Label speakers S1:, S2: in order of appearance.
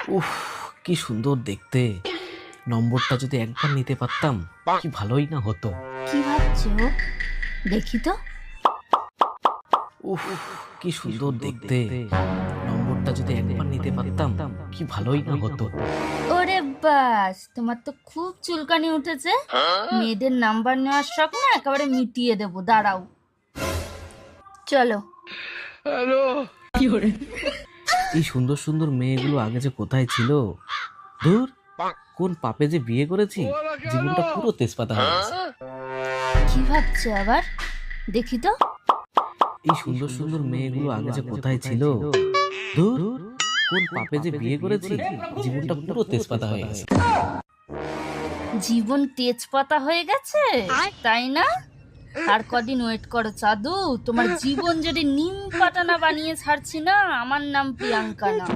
S1: উফ, কি সুন্দর দেখতে। নম্বরটা যদি একবার নিতে পারতাম কি ভালোই না হতো।
S2: কি ভাবছো? দেখি তো।
S1: উফ, কি সুন্দর দেখতে। নম্বরটা যদি একবার নিতে পারতাম কি ভালোই না হতো।
S2: ওরে বাস, তোমার তো খুব চুলকানি উঠেছে। মেয়েদের নাম্বার নেওয়ার শখ না একেবারে মিটিয়ে দেবো, দাঁড়াও। চলো।
S1: এই সুন্দর সুন্দর মেয়েগুলো আগে যে কোথায় ছিল। ধুর, কোন পাপে যে বিয়ে করেছি, জীবনটা পুরো তেজপাতা হয়ে গেছে।
S2: কি ভাবছো আবার? দেখি তো।
S1: এই সুন্দর সুন্দর মেয়েগুলো আগে যে কোথায় ছিল। ধুর, কোন পাপে যে বিয়ে করেছি, জীবনটা পুরো তেজপাতা হয়ে গেছে।
S2: জীবন তেজপাতা হয়ে গেছে, তাই না? আর কদিন ওয়েট করো চাদু, তোমার জীবন যদি নিম পাতা না বানিয়ে ছাড়ছি না, আমার নাম প্রিয়াঙ্কা না।